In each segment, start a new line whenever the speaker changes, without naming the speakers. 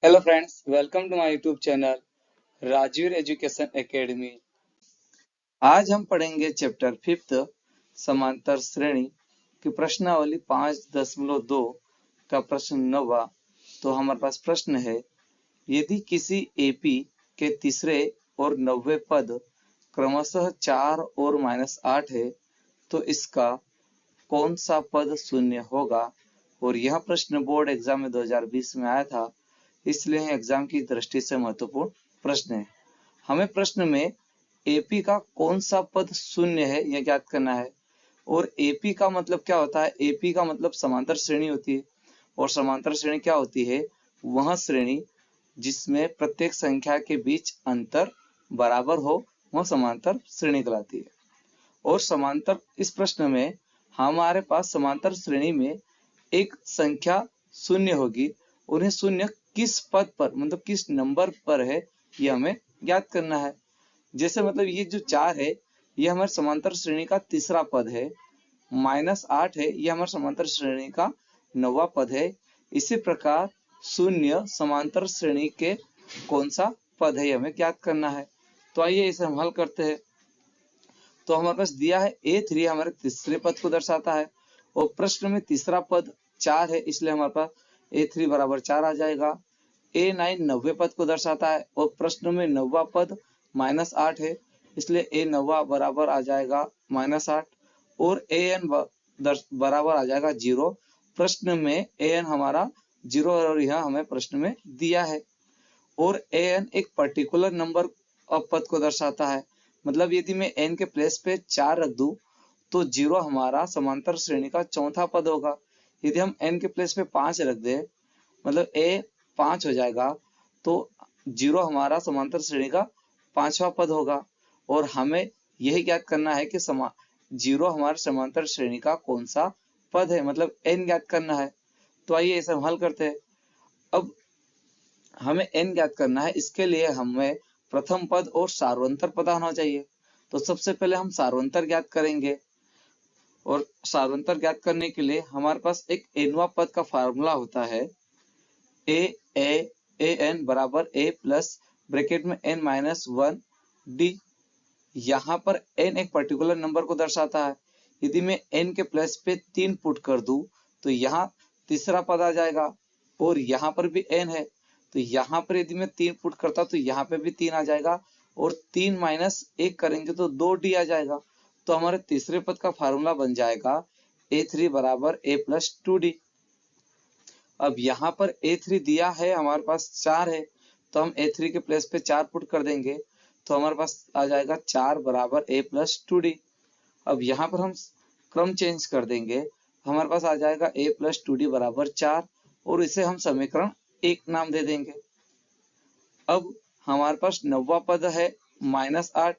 Hello friends, welcome to my YouTube channel Rajveer education academy. आज हम पढ़ेंगे चैप्टर 5 समांतर श्रेणी की प्रश्नावली 5.2 का प्रश्न 9। तो हमारे पास प्रश्न है, यदि किसी एपी के तीसरे और 90 पद क्रमशः 4 और -8 है तो इसका कौन सा पद शून्य होगा। और यह प्रश्न बोर्ड एग्जाम में 2020 में आया था, इसलिए एग्जाम की दृष्टि से महत्वपूर्ण प्रश्न है। हमें प्रश्न में एपी का कौन सा पद शून्य है यह ज्ञात करना है। और एपी का मतलब क्या होता है? एपी का मतलब समांतर श्रेणी होती है। और समांतर श्रेणी क्या होती है? वह श्रेणी जिसमें प्रत्येक संख्या के बीच अंतर बराबर हो, वह समांतर श्रेणी कहलाती है। और समांतर इस प्रश्न में हमारे पास समांतर श्रेणी में एक संख्या शून्य होगी। उन्हें शून्य किस पद पर मतलब किस नंबर पर है ये हमें ज्ञात करना है। जैसे मतलब ये जो 4 है ये हमारे समांतर श्रेणी का तीसरा पद है, -8 है ये हमारे समांतर श्रेणी का 9वां पद है। इसी प्रकार शून्य समांतर श्रेणी के कौन सा पद है हमें ज्ञात करना है। तो आइए इसे हम हल करते हैं। तो हमारे पास दिया है A3 हमारे तीसरे पद को दर्शाता है और प्रश्न में तीसरा पद 4 है, इसलिए हमारे पास A3 बराबर 4 आ जाएगा। A9 90 पद को दर्शाता है और प्रश्न में 9वां पद -8 है, इसलिए A9 बराबर आ जाएगा -8। और AN बराबर आ जाएगा 0। प्रश्न में AN हमारा 0 और यह हमें प्रश्न में दिया है। और AN एक पर्टिकुलर नंबर ऑफ पद को दर्शाता है। मतलब यदि मैं n के प्लेस पे 4 रख दूं तो 0 हमारा समांतर श्रेणी का चौथा पद होगा। यदि हम n के प्लेस पे 5 रख दें मतलब a 5 हो जाएगा, तो 0 हमारा समांतर श्रेणी का 5वां पद होगा। और हमें यही ज्ञात करना है कि 0 हमारे समांतर श्रेणी का कौन सा पद है, मतलब n ज्ञात करना है। तो आइए इसे हम हल करते हैं। अब हमें n ज्ञात करना है, इसके लिए हमें प्रथम पद और सार्वंतर पता होना चाहिए। तो सबसे पहले हम सार्वंतर ज्ञात करेंगे। और सार्वंतर ज्ञात करने के लिए हमारे पास एक nवां पद का फार्मूला होता है, an बराबर a प्लस ब्रैकेट में n-1 d। यहाँ पर n एक पर्टिकुलर नंबर को दर्शाता है। यदि मैं n के प्लेस पे 3 पुट कर दूं तो यहाँ तीसरा पद आ जाएगा। और यहाँ पर भी n है, तो यहाँ पर यदि मैं 3 पुट करता तो यहाँ पे भी 3 आ जाएगा। और 3 - 1 करेंगे तो 2d आ जाएगा। तो हमारे तीसरे पद का फार्मूला बन जाएगा A3 बराबर a प्लस 2d। अब यहाँ पर A3 दिया है, हमारे पास 4 है, तो हम A3 के प्लेस पे 4 पुट कर देंगे तो हमारे पास आ जाएगा 4 बराबर a प्लस 2d। अब यहाँ पर हम क्रम चेंज कर देंगे, हमारे पास आ जाएगा a प्लस 2d बराबर 4 और इसे हम समीकरण 1 नाम दे देंगे। अब हमारे पास 9वां पद है -8,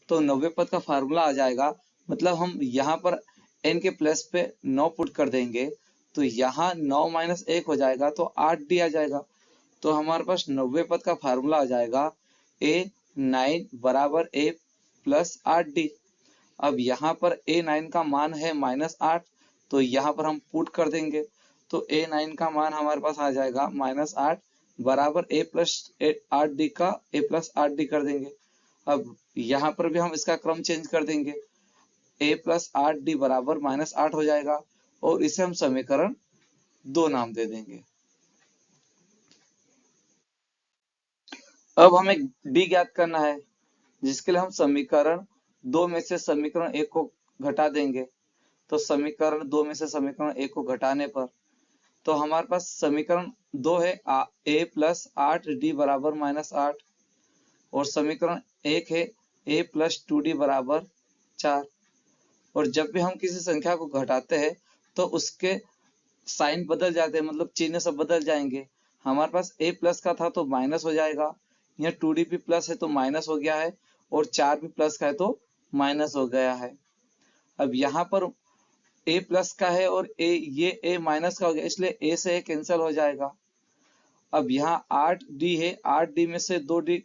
तो 90 पद का फार्मूला आ जाएगा। मतलब हम यहाँ पर n के प्लेस पे 9 पुट कर देंगे तो यहाँ 9 - 1 हो जाएगा तो 8d आ जाएगा। तो हमारे पास 90 पद का फार्मूला आ जाएगा A9 बराबर a प्लस 8d। अब यहाँ पर A9 का मान है -8, तो यहाँ पर हम पुट कर देंगे तो A9 का मान हमारे पास आ जाएगा -8 बराबर a प्लस 8d का a प्लस 8d कर देंगे। अब यहाँ पर भी हम इसका क्रम चेंज कर देंगे, a प्लस 8d बराबर -8 हो जाएगा और इसे हम समीकरण 2 नाम दे देंगे। अब हमें d ज्ञात करना है, जिसके लिए हम समीकरण 2 में से समीकरण 1 को घटा देंगे। तो समीकरण 2 में से समीकरण 1 को घटाने पर तो हमारे पास समीकरण 2 है a प्लस 8d बराबर -8 और समीकरण 1 है a प्लस 2d बराबर 4। और जब भी हम किसी संख्या को घटाते हैं तो उसके साइन बदल जाते हैं, मतलब चिन्ह सब बदल जाएंगे। हमारे पास a प्लस का था तो माइनस हो जाएगा, यहाँ 2d भी प्लस है तो माइनस हो गया है और 4 भी प्लस का है तो माइनस हो गया है। अब यहाँ पर a प्लस का है और ये a माइनस का हो गया, इसलिए a से a कैंसिल हो जाएगा। अब यहाँ 8d है, 8d में से 2d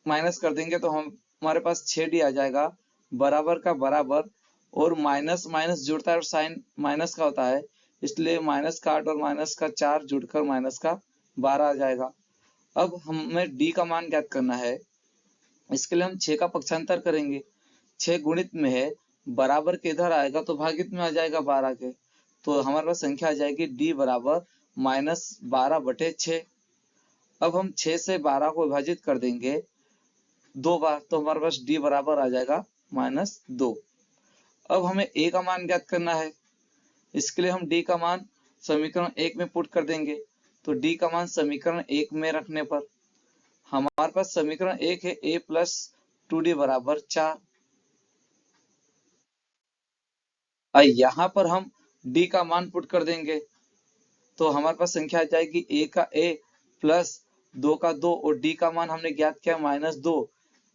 माइनस कर देंगे तो हमारे पास 6d आ जाएगा बराबर का बराबर। और माइनस माइनस जुड़ता है और साइन माइनस का होता है, इसलिए -8 और -4 जुड़कर -4 12 आ जाएगा। अब हमें डी का मान ज्ञात करना है, इसके लिए हम 6 का पक्षांतर करेंगे। 6 गुणित में है, बराबर के इधर आएगा तो भागित में आ जाएगा 12 के, तो हमारे पास संख्या आ जाएगी डी बराबर -12/6। अब हम 6 से 12 को विभाजित कर देंगे 2 बार, तो हमारे पास डी बराबर आ जाएगा -2। अब हमें ए का मान ज्ञात करना है, इसके लिए हम डी का मान समीकरण 1 में पुट कर देंगे। तो डी का मान समीकरण 1 में रखने पर हमारे पास समीकरण 1 है a + 2d = 4। यहाँ पर हम d का मान पुट कर देंगे, तो हमारे पास संख्या आ जाएगी a का a प्लस 2 का 2 और d का मान हमने ज्ञात किया -2,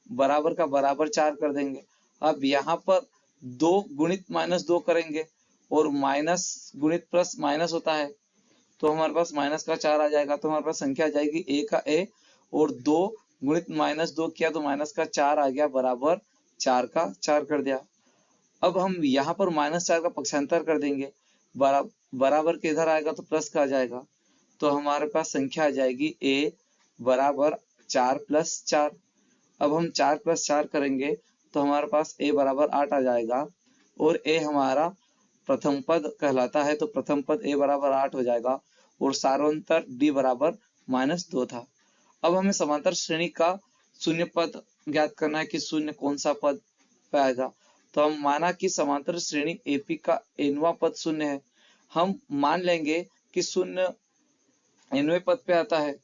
बराबर का बराबर 4 कर देंगे। अब यहाँ पर 2 गुणित -2 करेंगे और माइनस गुणित प्लस माइनस होता है, तो हमारे पास माइनस का 4 आ जाएगा। तो हमारे पास संख्या आ जाएगी a का a और 2 गुणित -2 किया तो माइनस का 4 आ गया, बराबर 4 का 4 कर दिया। अब हम यहाँ पर -4 का पक्षांतर कर देंगे, बराबर के इधर आएगा तो प्लस का आ जाएगा, तो हमारे पास संख्या आ जाएगी a बराबर 4 + 4। अब हम 4 + 4 करेंगे तो हमारे पास a बराबर 8 आ जाएगा और a हमारा प्रथम पद कहलाता है, तो प्रथम पद a बराबर 8 हो जाएगा और सारांतर d बराबर -2 था। अब हमें समांतर श्रेणी का शून्य पद ज्ञात करना है कि शून्य कौन सा पद पे आएगा। तो हम माना कि समांतर श्रेणी AP का nवां पद शून्य है, हम मान लेंगे कि शून्य nवें पद पे आता है,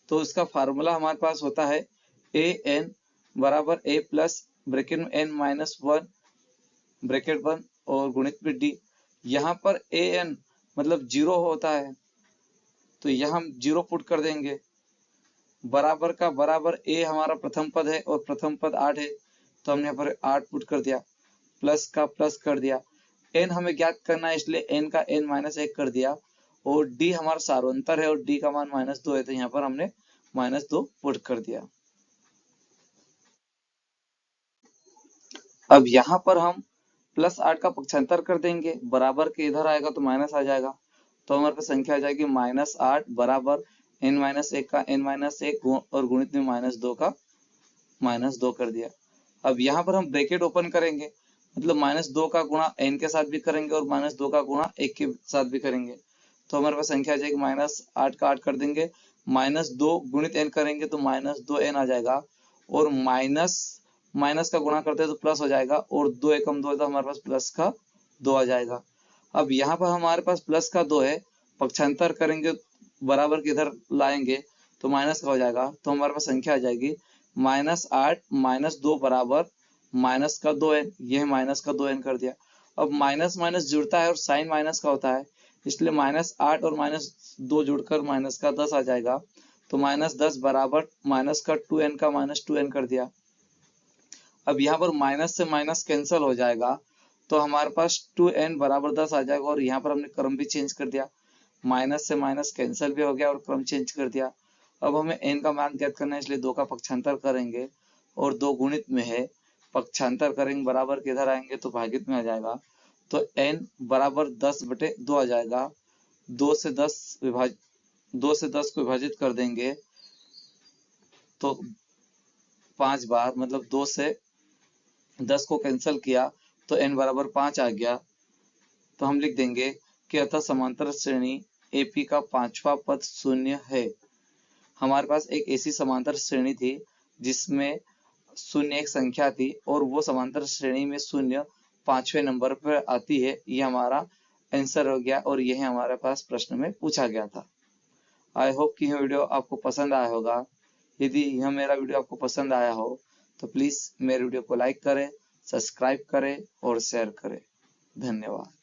तो इसका फार्मूला हमारे पास होता है an बराबर a प्लस ब्रैकेट में n-1 ब्रैकेट 1 और गुणित में d। यहाँ पर an मतलब 0 होता है, तो यहाँ हम 0 पुट कर देंगे, बराबर का बराबर a हमारा प्रथम पद है और प्रथम पद 8 है, तो हमने यहाँ पर 8 पुट कर दिया, प्लस का प्लस कर दिया। n हमें ज्ञात करना है, इसलिए n का n-1 कर दिया और d हमारा सारांतर है और d का मान -2 है, तो यहाँ पर हमने -2 पुट कर दिया। अब यहाँ पर हम +8 का पक्षांतर कर देंगे, बराबर के इधर आएगा तो माइनस आ जाएगा, तो हमारे पास संख्या आ जाएगी -8 बराबर n-1 का n-1 और गुणित में -2 का -2 कर दिया। अब यहाँ पर हम ब्रैकेट ओपन करेंगे, मतलब -2 का गुणा n के साथ भी करेंगे और -2 का गुणा 1 के साथ भी करेंगे, तो हमारे पास संख्या आ जाएगी -8 का 8 कर देंगे, -2 गुणित n करेंगे तो -2n आ जाएगा और माइनस का गुणा करते हैं तो प्लस हो जाएगा और 2 एकम 2 है तो हमारे पास प्लस का 2 आ जाएगा। अब यहाँ पर हमारे पास प्लस का 2 है, पक्षांतर करेंगे बराबर के इधर लाएंगे तो माइनस का हो जाएगा, तो हमारे पास संख्या आ जाएगी -8 - 2 बराबर माइनस का 2n, यह माइनस का 2n कर दिया। अब माइनस माइनस जुड़ता है और साइन माइनस का होता है, इसलिए -8 और -2 जुड़कर माइनस का 10 आ जाएगा, तो -10 बराबर माइनस का 2n का -2n कर दिया। अब यहाँ पर माइनस से माइनस कैंसिल हो जाएगा, तो हमारे पास 2n बराबर 10 आ जाएगा और यहाँ पर हमने क्रम भी चेंज कर दिया, माइनस से माइनस कैंसिल भी हो गया और क्रम चेंज कर दिया। अब हमें n का मान ज्ञात करना है, इसलिए 2 का पक्षांतर करेंगे और 2 गुणित में है, पक्षांतर करेंगे बराबर के इधर आएंगे तो भागित में आ जाएगा, तो n बराबर 10/2 आ जाएगा। 2 से 10 को विभाजित कर देंगे तो 5 बार, मतलब 2 से 10 को कैंसिल किया तो n बराबर 5 आ गया, तो हम लिख देंगे कि अतः समांतर श्रेणी AP का 5वां पद शून्य है। हमारे पास एक ऐसी समांतर श्रेणी थी जिसमें शून्य एक संख्या थी और वो समांतर श्रेणी में शून्य 5वें नंबर पर आती है, ये हमारा आंसर हो गया और यह हमारे पास प्रश्न में पूछा गया था। आई होप कि यह वीडियो आपको पसंद आया होगा। यदि यह मेरा वीडियो आपको पसंद आया हो तो प्लीज मेरे वीडियो को लाइक करें, सब्सक्राइब करें और शेयर करें। धन्यवाद।